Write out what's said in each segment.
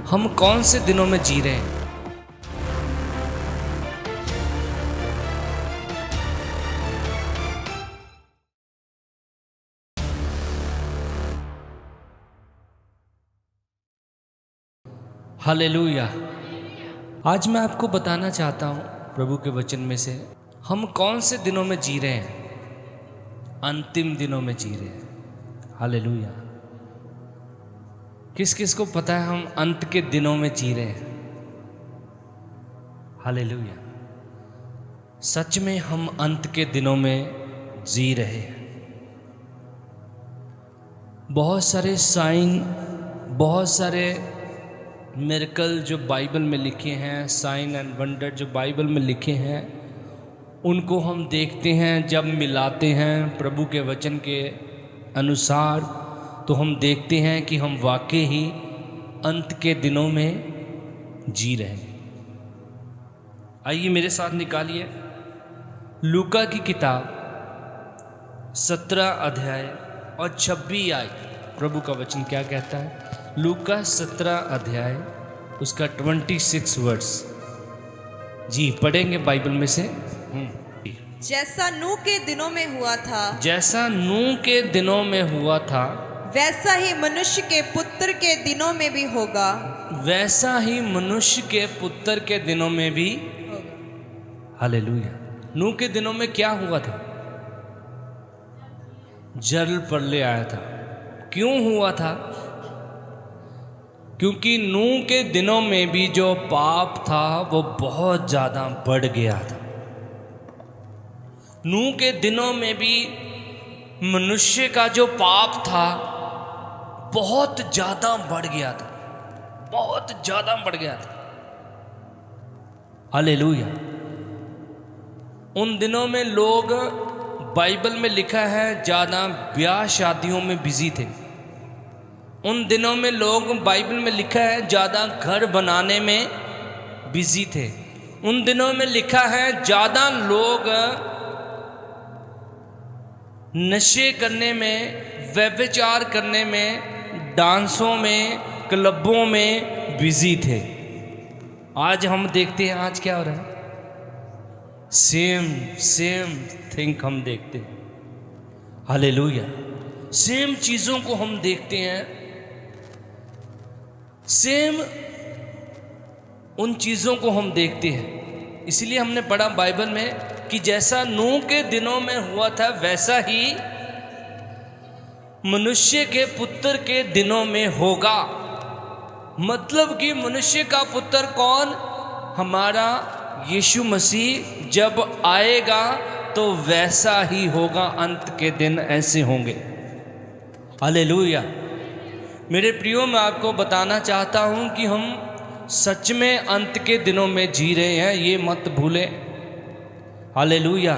हम कौन से दिनों में जी रहे हैं। हालेलुया। आज मैं आपको बताना चाहता हूँ प्रभु के वचन में से हम कौन से दिनों में जी रहे हैं। अंतिम दिनों में जी रहे हैं। हालेलुया। किस किस को पता है हम अंत के दिनों में जी रहे हैं। हालेलुया। सच में हम अंत के दिनों में जी रहे हैं। बहुत सारे साइन, बहुत सारे मिरेकल जो बाइबल में लिखे हैं, साइन एंड वंडर जो बाइबल में लिखे हैं, उनको हम देखते हैं। जब मिलाते हैं प्रभु के वचन के अनुसार तो हम देखते हैं कि हम वाकई ही अंत के दिनों में जी रहे हैं। आइए मेरे साथ निकालिए लूका की किताब 17 अध्याय और 26 आयत। प्रभु का वचन क्या कहता है? लूका 17 अध्याय उसका 26 वर्स। जी पढ़ेंगे बाइबल में से। जैसा नूह के दिनों में हुआ था, जैसा नूह के दिनों में हुआ था, वैसा ही मनुष्य के पुत्र के दिनों में भी होगा। वैसा ही मनुष्य के पुत्र के दिनों में भी। हालेलुया। नूह के दिनों में क्या हुआ था? जल प्रलय आया था। क्यों हुआ था? क्योंकि नूह के दिनों में भी जो पाप था वो बहुत ज़्यादा बढ़ गया था। नूह के दिनों में भी मनुष्य का जो पाप था बहुत ज़्यादा बढ़ गया था, बहुत ज़्यादा बढ़ गया था। हालेलुया। उन दिनों में लोग, बाइबल में लिखा है, ज़्यादा ब्याह शादियों में बिजी थे। उन दिनों में लोग, बाइबल में लिखा है, ज़्यादा घर बनाने में बिजी थे। उन दिनों में लिखा है ज़्यादा लोग नशे करने में, व्यभिचार करने में, डांसों में, क्लबों में बिजी थे। आज हम देखते हैं आज क्या हो रहा है। सेम थिंग हम देखते हैं। हालेलुया। सेम चीज़ों को हम देखते हैं। सेम उन चीज़ों को हम देखते हैं। इसलिए हमने पढ़ा बाइबल में कि जैसा नूह के दिनों में हुआ था वैसा ही मनुष्य के पुत्र के दिनों में होगा। मतलब कि मनुष्य का पुत्र कौन? हमारा यीशु मसीह जब आएगा तो वैसा ही होगा। अंत के दिन ऐसे होंगे। हालेलुया। मेरे प्रियो, मैं आपको बताना चाहता हूं कि हम सच में अंत के दिनों में जी रहे हैं, ये मत भूलें। हालेलुया।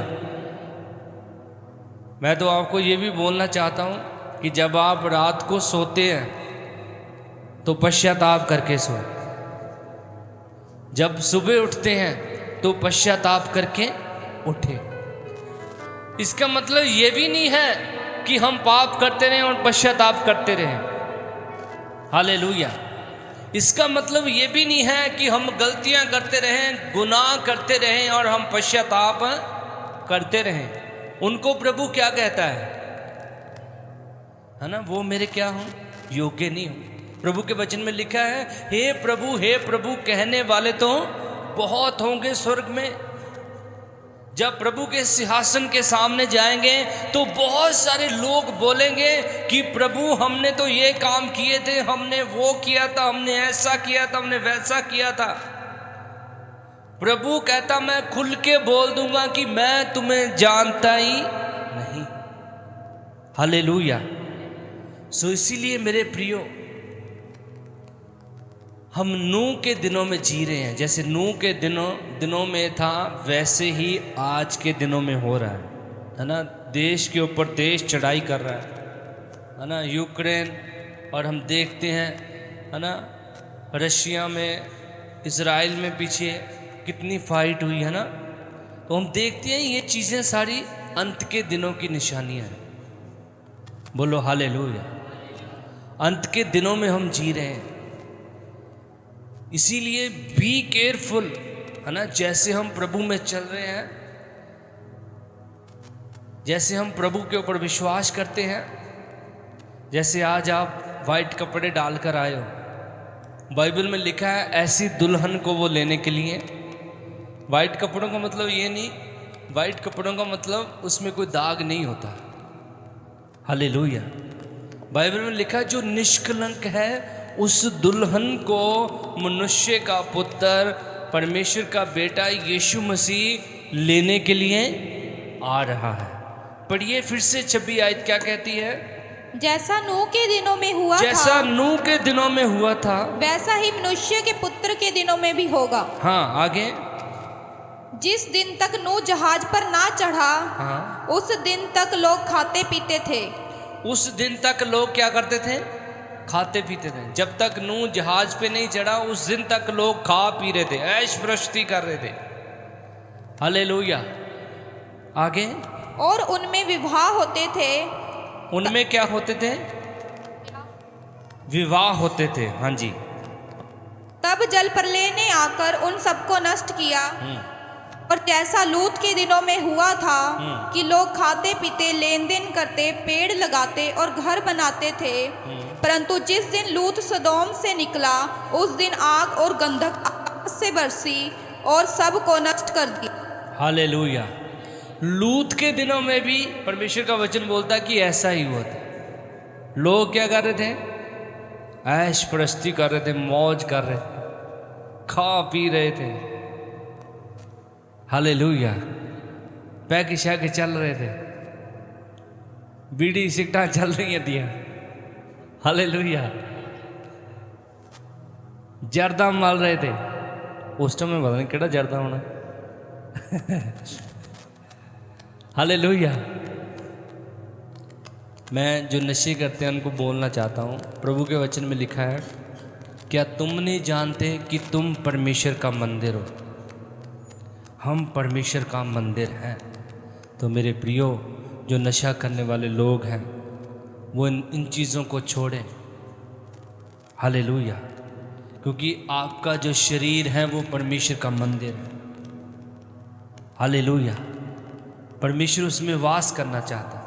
मैं तो आपको ये भी बोलना चाहता हूं कि जब आप रात को सोते हैं तो पश्चाताप करके सोए। जब सुबह उठते हैं तो पश्चाताप करके उठे। इसका मतलब ये भी नहीं है कि हम पाप करते रहें और पश्चाताप करते रहें। हालेलुया। इसका मतलब ये भी नहीं है कि हम गलतियां करते रहें, गुनाह करते रहें और हम पश्चाताप करते रहें। उनको प्रभु क्या कहता है ना? वो मेरे क्या हों? योग्य नहीं हो। प्रभु के वचन में लिखा है, हे प्रभु कहने वाले तो बहुत होंगे स्वर्ग में। जब प्रभु के सिंहासन के सामने जाएंगे तो बहुत सारे लोग बोलेंगे कि प्रभु हमने तो ये काम किए थे, हमने वो किया था, हमने ऐसा किया था, हमने वैसा किया था। प्रभु कहता, मैं खुल के बोल दूंगा कि मैं तुम्हें जानता ही नहीं। हालेलुया। सो इसीलिए मेरे प्रियो, हम नूह के दिनों में जी रहे हैं। जैसे नूह के दिनों में था वैसे ही आज के दिनों में हो रहा है ना? देश के ऊपर देश चढ़ाई कर रहा है ना? यूक्रेन, और हम देखते हैं है ना, रशिया में, इजराइल में पीछे कितनी फाइट हुई है ना। तो हम देखते हैं ये चीज़ें सारी अंत के दिनों की निशानियां हैं। बोलो हालेलुया। अंत के दिनों में हम जी रहे हैं। इसीलिए बी केयरफुल, है ना। जैसे हम प्रभु में चल रहे हैं, जैसे हम प्रभु के ऊपर विश्वास करते हैं, जैसे आज आप वाइट कपड़े डालकर आए हो, बाइबल में लिखा है ऐसी दुल्हन को वो लेने के लिए। वाइट कपड़ों का मतलब ये नहीं, वाइट कपड़ों का मतलब उसमें कोई दाग नहीं होता। हालेलुया। बाइबल में लिखा है जो निष्कलंक है उस दुल्हन को मनुष्य का पुत्र, परमेश्वर का बेटा यीशु मसीह लेने के लिए आ रहा है। पढ़िए फिर से 26 आयत क्या कहती है? जैसा नूह के दिनों में हुआ जैसा था, नूह के दिनों में हुआ था, वैसा ही मनुष्य के पुत्र के दिनों में भी होगा। हाँ आगे। जिस दिन तक नूह जहाज पर ना चढ़ा, हाँ, उस दिन तक लोग खाते पीते थे। उस दिन तक लोग क्या करते थे? खाते पीते थे। जब तक नूह जहाज पे नहीं चढ़ा उस दिन तक लोग खा पी रहे थे, ऐश प्रस्ती कर रहे थे। हालेलुया। आगे। और उनमें विवाह होते थे। उनमें क्या होते थे? विवाह होते थे। हाँ जी। तब जल प्रलय ने आकर उन सबको नष्ट किया। और जैसा लूत के दिनों में हुआ था कि लोग खाते पीते, लेन देन करते, पेड़ लगाते और घर बनाते थे, परंतु जिस दिन लूत सदोम से निकला उस दिन आग और गंधक आकाश से बरसी और सब को नष्ट कर दिया। हालेलुया। लूत के दिनों में भी परमेश्वर का वचन बोलता है कि ऐसा ही हुआ था। लोग क्या कर रहे थे? ऐश प्रस्ती कर रहे थे, मौज कर रहे थे, खा पी रहे थे। हालेलुया। पैक शैक चल रहे थे, बीड़ी सिगटा चल रही थी। हालेलुया। जर्दा मल रहे थे। उस टाइम में पता नहीं केड़ा जर्दा होना। हालेलुया। मैं जो नशे करते हैं उनको बोलना चाहता हूँ, प्रभु के वचन में लिखा है, क्या तुम नहीं जानते कि तुम परमेश्वर का मंदिर हो? हम परमेश्वर का मंदिर हैं। तो मेरे प्रियो, जो नशा करने वाले लोग हैं वो इन चीज़ों को छोड़ें। हालेलुया। क्योंकि आपका जो शरीर है वो परमेश्वर का मंदिर है। हालेलुया। परमेश्वर उसमें वास करना चाहता है।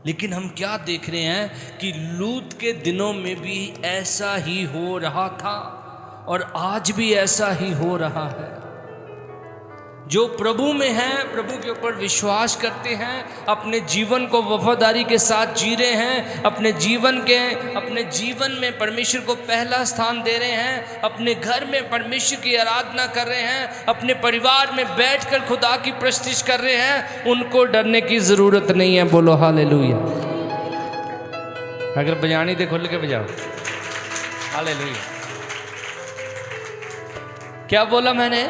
लेकिन हम क्या देख रहे हैं कि लूत के दिनों में भी ऐसा ही हो रहा था और आज भी ऐसा ही हो रहा है। जो प्रभु में हैं, प्रभु के ऊपर विश्वास करते हैं, अपने जीवन को वफादारी के साथ जी रहे हैं, अपने जीवन में परमेश्वर को पहला स्थान दे रहे हैं, अपने घर में परमेश्वर की आराधना कर रहे हैं, अपने परिवार में बैठकर खुदा की प्रस्तुति कर रहे हैं, उनको डरने की जरूरत नहीं है। बोलो हालेलुया। अगर बजानी दे खोल के बजाओ। हालेलुया। क्या बोला मैंने?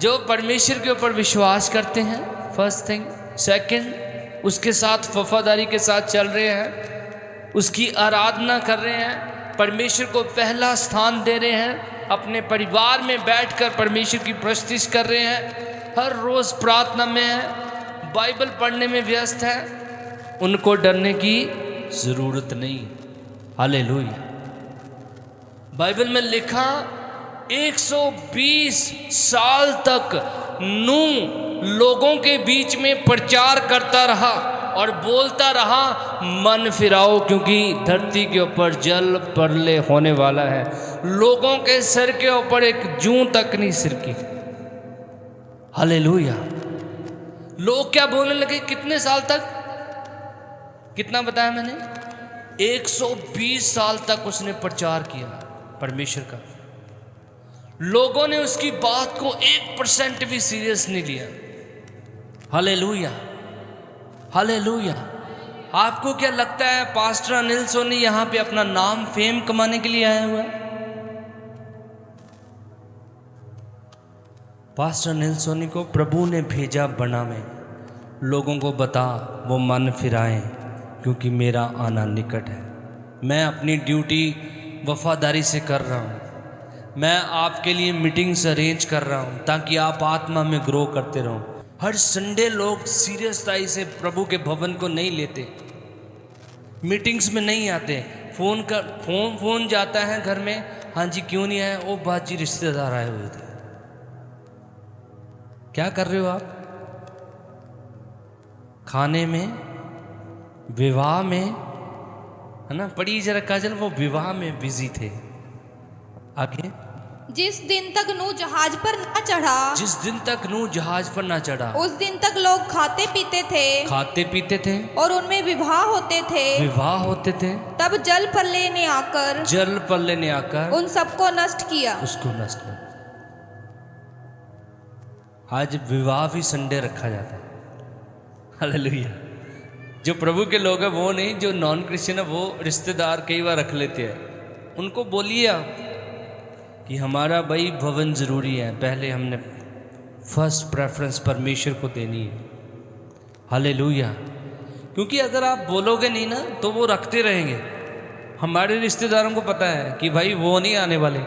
जो परमेश्वर के ऊपर विश्वास करते हैं, फर्स्ट थिंग। सेकंड, उसके साथ वफादारी के साथ चल रहे हैं, उसकी आराधना कर रहे हैं, परमेश्वर को पहला स्थान दे रहे हैं, अपने परिवार में बैठकर परमेश्वर की प्रस्तुति कर रहे हैं, हर रोज़ प्रार्थना में है, बाइबल पढ़ने में व्यस्त है, उनको डरने की ज़रूरत नहीं। हालेलुया। बाइबल में लिखा 120 साल तक नूह लोगों के बीच में प्रचार करता रहा और बोलता रहा, मन फिराओ क्योंकि धरती के ऊपर जल प्रलय होने वाला है। लोगों के सिर के ऊपर एक जूं तक नहीं सिरकी। हालेलुया। लोग क्या बोलने लगे? कितने साल तक? कितना बताया मैंने? 120 साल तक उसने प्रचार किया परमेश्वर का। लोगों ने उसकी बात को 1% भी सीरियस नहीं लिया। हालेलुया। हालेलुया। आपको क्या लगता है पास्टर अनिल सोनी यहाँ पे अपना नाम, फेम कमाने के लिए आया हुआ है? पास्टर अनिल सोनी को प्रभु ने भेजा बना में, लोगों को बता वो मन फिराएं क्योंकि मेरा आना निकट है। मैं अपनी ड्यूटी वफादारी से कर रहा हूँ। मैं आपके लिए मीटिंग्स अरेंज कर रहा हूँ ताकि आप आत्मा में ग्रो करते रहो। हर संडे लोग सीरियसताई से प्रभु के भवन को नहीं लेते, मीटिंग्स में नहीं आते। फोन जाता है घर में, हाँ जी क्यों नहीं आए? वो बाजी रिश्तेदार आए हुए थे। क्या कर रहे हो आप? खाने में, विवाह में, है ना? पढ़ी जरा काजल, वो विवाह में बिजी थे। आगे, जिस दिन तक नूह जहाज पर न चढ़ा, जिस दिन तक नूह जहाज पर ना चढ़ा, उस दिन तक लोग खाते पीते थे, खाते पीते थे और उनमें विवाह होते थे। विवाह होते थे। तब जल प्रलय ने आकर, जल प्रलय ने आकर उन सबको नष्ट किया। उसको नष्ट कर। आज विवाह भी संडे रखा जाता है। हालेलुया। जो प्रभु के लोग हैं वो नहीं, जो नॉन क्रिश्चियन है वो रिश्तेदार कई बार रख लेते हैं। उनको बोलिए आप कि हमारा भाई भवन ज़रूरी है, पहले हमने फर्स्ट प्रेफरेंस परमेश्वर को देनी है। हालेलुया। क्योंकि अगर आप बोलोगे नहीं ना तो वो रखते रहेंगे। हमारे रिश्तेदारों को पता है कि भाई वो नहीं आने वाले।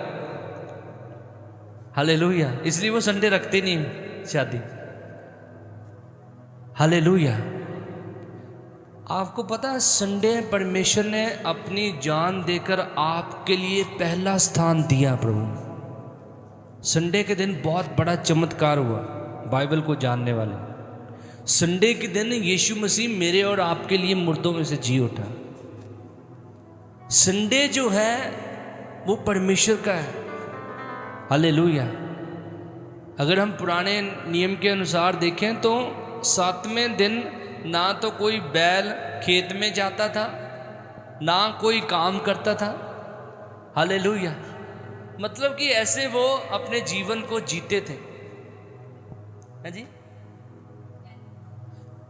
हालेलुया। इसलिए वो संडे रखते नहीं शादी। हालेलुया। आपको पता है संडे परमेश्वर ने अपनी जान देकर आपके लिए पहला स्थान दिया। प्रभु संडे के दिन बहुत बड़ा चमत्कार हुआ बाइबल को जानने वाले। संडे के दिन यीशु मसीह मेरे और आपके लिए मुर्दों में से जी उठा। संडे जो है वो परमेश्वर का है। हालेलुया। अगर हम पुराने नियम के अनुसार देखें तो 7वें दिन ना तो कोई बैल खेत में जाता था, ना कोई काम करता था। हालेलुया। मतलब कि ऐसे वो अपने जीवन को जीते थे। है जी?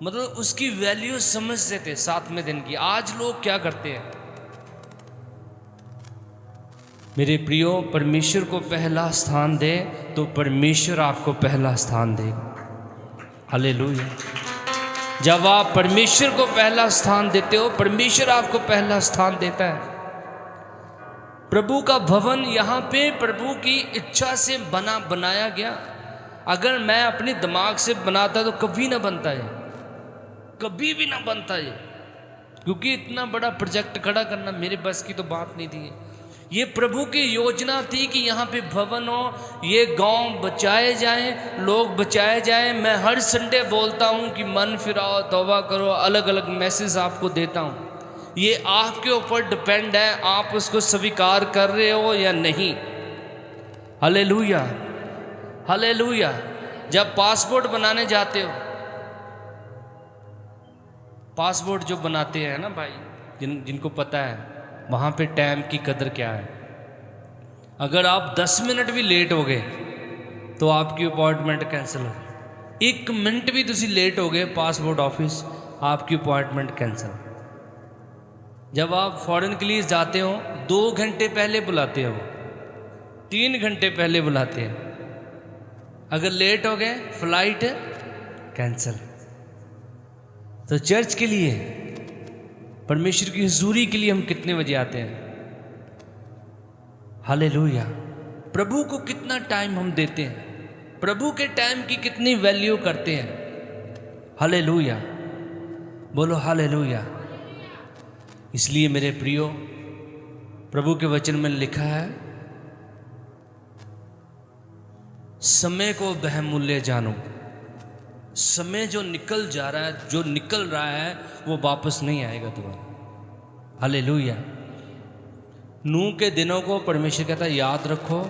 मतलब उसकी वैल्यू समझते थे 7वें दिन की। आज लोग क्या करते हैं? मेरे प्रियो, परमेश्वर को पहला स्थान दे तो परमेश्वर आपको पहला स्थान देगा। हालेलुया। जब आप परमेश्वर को पहला स्थान देते हो, परमेश्वर आपको पहला स्थान देता है। प्रभु का भवन यहाँ पे प्रभु की इच्छा से बनाया गया। अगर मैं अपने दिमाग से बनाता तो कभी ना बनता है, कभी भी ना बनता है। क्योंकि इतना बड़ा प्रोजेक्ट खड़ा करना मेरे बस की तो बात नहीं थी। ये प्रभु की योजना थी कि यहाँ पे भवन हो, ये गांव बचाए जाएं, लोग बचाए जाएं। मैं हर संडे बोलता हूँ कि मन फिराओ, तौबा करो, अलग अलग मैसेज आपको देता हूँ। ये आपके ऊपर डिपेंड है, आप उसको स्वीकार कर रहे हो या नहीं। हालेलुया। हालेलुया। जब पासपोर्ट बनाने जाते हो, पासपोर्ट जो बनाते हैं ना भाई, जिनको पता है वहाँ पे टाइम की कदर क्या है। अगर आप 10 मिनट भी लेट हो गए तो आपकी अपॉइंटमेंट कैंसिल हो। 1 मिनट भी तुसी लेट हो गए पासपोर्ट ऑफिस, आपकी अपॉइंटमेंट कैंसिल। जब आप फॉरेन के लिए जाते हो 2 घंटे पहले बुलाते हो, 3 घंटे पहले बुलाते हैं। अगर लेट हो गए फ्लाइट कैंसिल। तो चर्च के लिए, परमेश्वर की हुजूरी के लिए हम कितने बजे आते हैं? हालेलुया। प्रभु को कितना टाइम हम देते हैं, प्रभु के टाइम की कितनी वैल्यू करते हैं। हालेलुया। बोलो हालेलुया। इसलिए मेरे प्रियो, प्रभु के वचन में लिखा है, समय को बहुमूल्य जानो। समय जो निकल जा रहा है, जो निकल रहा है, वो वापस नहीं आएगा दोबारा। हालेलुया। नूह के दिनों को परमेश्वर कहता है याद रखो,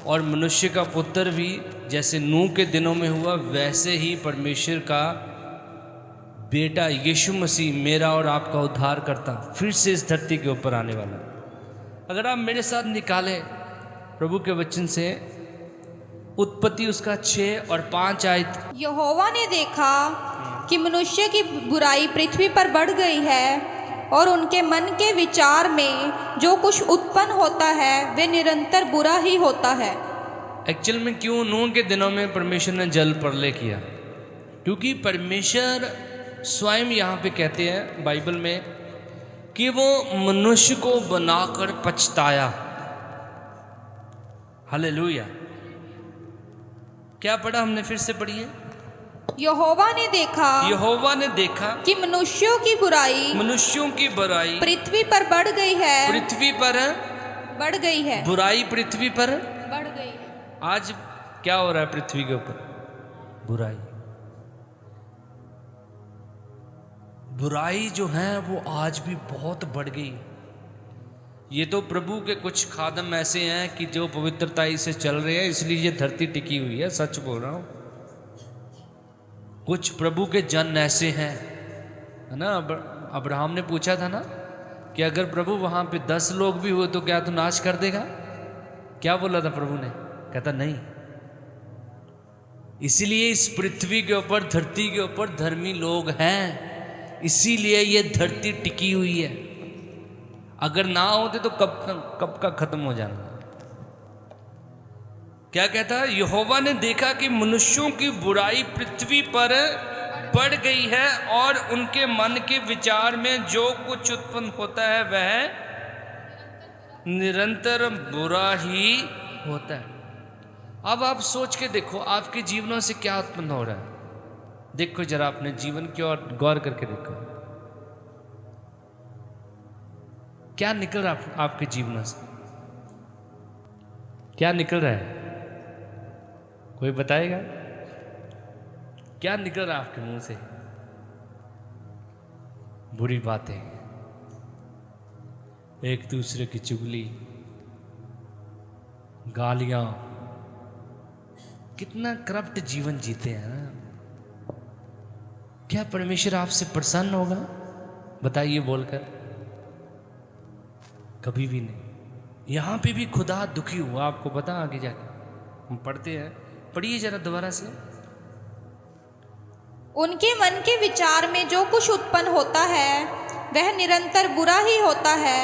और मनुष्य का पुत्र भी जैसे नूह के दिनों में हुआ वैसे ही परमेश्वर का बेटा यीशु मसीह, मेरा और आपका उद्धार करता, फिर से इस धरती के ऊपर आने वाला। अगर आप मेरे साथ निकालें प्रभु के वचन से उत्पत्ति उसका 6 और 5 आयत। यहोवा ने देखा कि मनुष्य की बुराई पृथ्वी पर बढ़ गई है, और उनके मन के विचार में जो कुछ उत्पन्न होता है वे निरंतर बुरा ही होता है। एक्चुअल में क्यों नूह के दिनों में परमेश्वर ने जल प्रलय किया? क्योंकि परमेश्वर स्वयं यहाँ पे कहते हैं बाइबल में कि वो मनुष्य को बनाकर पछताया। हालेलुया। क्या पढ़ा हमने? फिर से पढ़िए। यहोवा ने देखा, यहोवा ने देखा कि मनुष्यों की बुराई, मनुष्यों की बुराई पृथ्वी पर बढ़ गई है, पृथ्वी पर बढ़ गई है, बुराई पृथ्वी पर बढ़ गई है। आज क्या हो रहा है पृथ्वी के ऊपर? बुराई। बुराई जो है वो आज भी बहुत बढ़ गई। ये तो प्रभु के कुछ खादम ऐसे हैं कि जो पवित्रताई से चल रहे हैं, इसलिए ये धरती टिकी हुई है। सच बोल रहा हूं। कुछ प्रभु के जन ऐसे हैं, है ना। अब्राहम ने पूछा था ना कि अगर प्रभु वहां पे 10 लोग भी हुए तो क्या तू नाश कर देगा? क्या बोला था प्रभु ने? कहता नहीं। इसीलिए इस पृथ्वी के ऊपर, धरती के ऊपर धर्मी लोग हैं, इसीलिए ये धरती टिकी हुई है। अगर ना होते तो कब का खत्म हो जाना। क्या कहता है? यहोवा ने देखा कि मनुष्यों की बुराई पृथ्वी पर बढ़ गई है और उनके मन के विचार में जो कुछ उत्पन्न होता है वह निरंतर बुरा ही होता है। अब आप सोच के देखो, आपके जीवनों से क्या उत्पन्न हो रहा है। देखो जरा अपने जीवन की ओर गौर करके देखो, क्या निकल रहा है आपके जीवनों से? क्या निकल रहा है? कोई बताएगा क्या निकल रहा है आपके मुंह से? बुरी बातें, एक दूसरे की चुगली, गालियां। कितना करप्ट जीवन जीते हैं ना। क्या परमेश्वर आपसे प्रसन्न होगा? बताइए बोलकर। कभी भी नहीं। यहां पे भी खुदा दुखी हुआ, आपको पता। आगे जाके हम पढ़ते हैं, पढ़िए जरा दोबारा से। उनके मन के विचार में जो कुछ उत्पन्न होता है वह निरंतर बुरा ही होता है।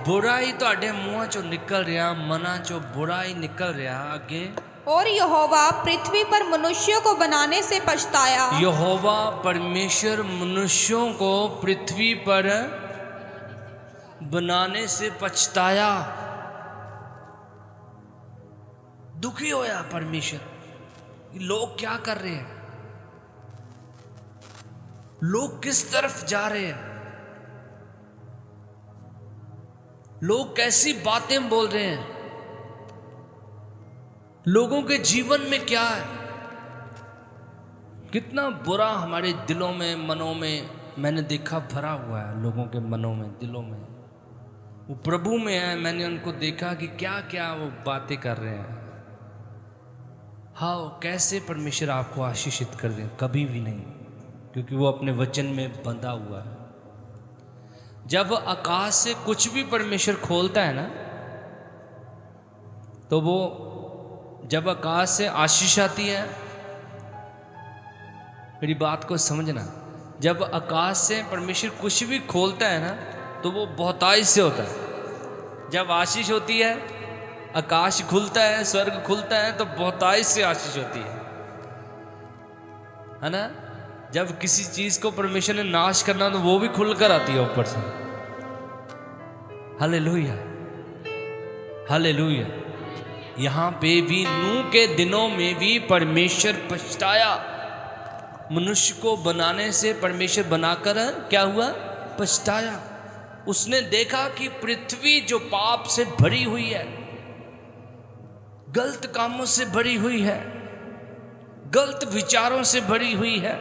बुराई ਤੁਹਾਡੇ ਮੂੰਹਾਂ ਚੋਂ ਨਿਕਲ ਰਿਹਾ, ਮਨਾਂ ਚੋਂ बुराई निकल ਰਿਹਾ। आगे, और यहोवा पृथ्वी पर मनुष्यों को बनाने से पछताया। यहोवा परमेश्वर मनुष्यों को पृथ्वी पर बनाने से पछताया, दुखी होया परमेश्वर। लोग क्या कर रहे हैं? लोग किस तरफ जा रहे हैं? लोग कैसी बातें बोल रहे हैं? लोगों के जीवन में क्या है? कितना बुरा हमारे दिलों में, मनों में मैंने देखा भरा हुआ है। लोगों के मनों में, दिलों में। वो प्रभु में है, मैंने उनको देखा कि क्या क्या वो बातें कर रहे हैं। हाँ, कैसे परमेश्वर आपको आशीषित कर दे? कभी भी नहीं, क्योंकि वो अपने वचन में बंधा हुआ है। जब आकाश से कुछ भी परमेश्वर खोलता है ना, तो वो जब आकाश से आशीष आती है, मेरी बात को समझना, जब आकाश से परमेश्वर कुछ भी खोलता है ना, तो वो बहुतायत से होता है। जब आशीष होती है, आकाश खुलता है, स्वर्ग खुलता है, तो बहुतायत से आशीष होती है ना। जब किसी चीज को परमेश्वर ने नाश करना, तो वो भी खुलकर आती है ऊपर से। Hallelujah, hallelujah. यहां पे भी नूह के दिनों में भी परमेश्वर पछताया। मनुष्य को बनाने से परमेश्वर बनाकर क्या हुआ? पछताया। उसने देखा कि पृथ्वी जो पाप से भरी हुई है, गलत कामों से भरी हुई है, गलत विचारों से भरी हुई है।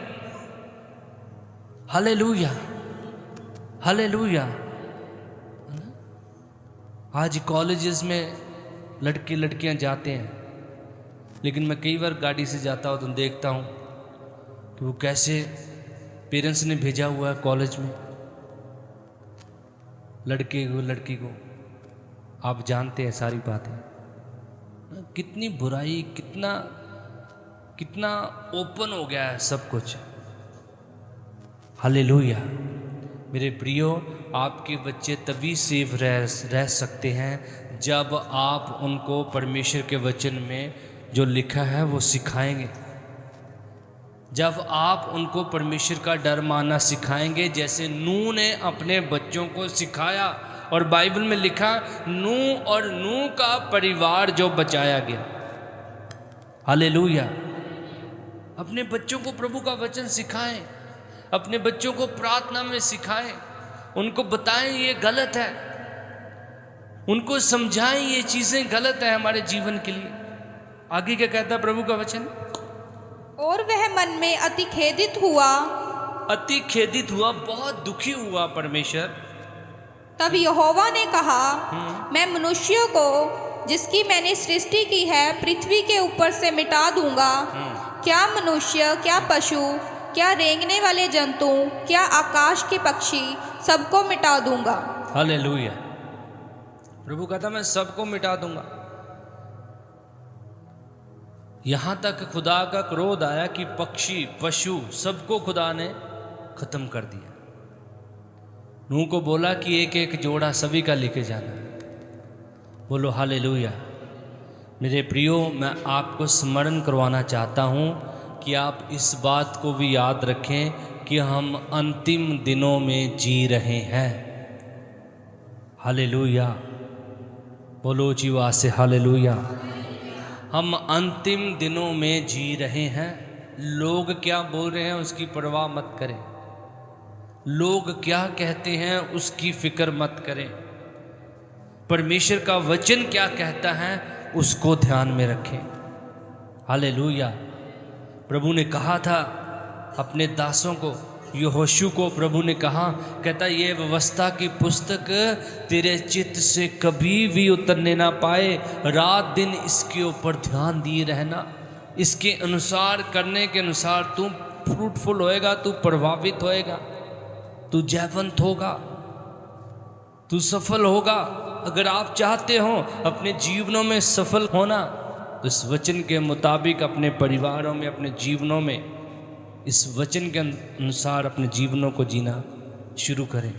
Hallelujah, hallelujah. आज कॉलेजेस में लड़के लड़कियां जाते हैं, लेकिन मैं कई बार गाड़ी से जाता हूं तो देखता हूं कि वो कैसे पेरेंट्स ने भेजा हुआ है कॉलेज में लड़के को, लड़की को। आप जानते हैं सारी बातें। कितनी बुराई, कितना कितना ओपन हो गया है सब कुछ। हालेलुया। मेरे प्रियो, आपके बच्चे तभी सेफ रह सकते हैं जब आप उनको परमेश्वर के वचन में जो लिखा है वो सिखाएंगे। जब आप उनको परमेश्वर का डर मानना सिखाएंगे, जैसे नूह ने अपने बच्चों को सिखाया। और बाइबल में लिखा, नूह और नूह का परिवार जो बचाया गया। हालेलुया। अपने बच्चों को प्रभु का वचन सिखाएं, अपने बच्चों को प्रार्थना में सिखाएं, उनको बताएं ये गलत है। उनको समझाएं ये चीज़ें गलत है हमारे जीवन के लिए। आगे क्या कहता है प्रभु का वचन? और वह मन में अति खेदित हुआ। अति खेदित हुआ, बहुत दुखी हुआ परमेश्वर। तब यहोवा ने कहा, मैं मनुष्यों को जिसकी मैंने सृष्टि की है पृथ्वी के ऊपर से मिटा दूंगा। क्या मनुष्य, क्या पशु, क्या रेंगने वाले जंतु, क्या आकाश के पक्षी, सबको मिटा दूंगा। हालेलुया। प्रभु कहता मैं सबको मिटा दूंगा। यहां तक खुदा का क्रोध आया कि पक्षी, पशु सबको खुदा ने खत्म कर दिया। नूह को बोला कि एक एक जोड़ा सभी का लेके जाना। बोलो हालेलुया। मेरे प्रियो, मैं आपको स्मरण करवाना चाहता हूँ कि आप इस बात को भी याद रखें कि हम अंतिम दिनों में जी रहे हैं। हालेलुया। बोलो जीवा से हालेलुया। हम अंतिम दिनों में जी रहे हैं। लोग क्या बोल रहे हैं उसकी परवाह मत करें। लोग क्या कहते हैं उसकी फिक्र मत करें। परमेश्वर का वचन क्या कहता है उसको ध्यान में रखें। हालेलुया। प्रभु ने कहा था अपने दासों को, यहोशू को प्रभु ने कहा, कहता ये व्यवस्था की पुस्तक तेरे चित्त से कभी भी उतरने ना पाए। रात दिन इसके ऊपर ध्यान दिए रहना। इसके अनुसार करने के अनुसार तू फ्रूटफुल होएगा, तू प्रभावित होएगा, तू जयवंत होगा, तू सफल होगा। अगर आप चाहते हो अपने जीवनों में सफल होना तो इस वचन के मुताबिक अपने परिवारों में, अपने जीवनों में इस वचन के अनुसार अपने जीवनों को जीना शुरू करें।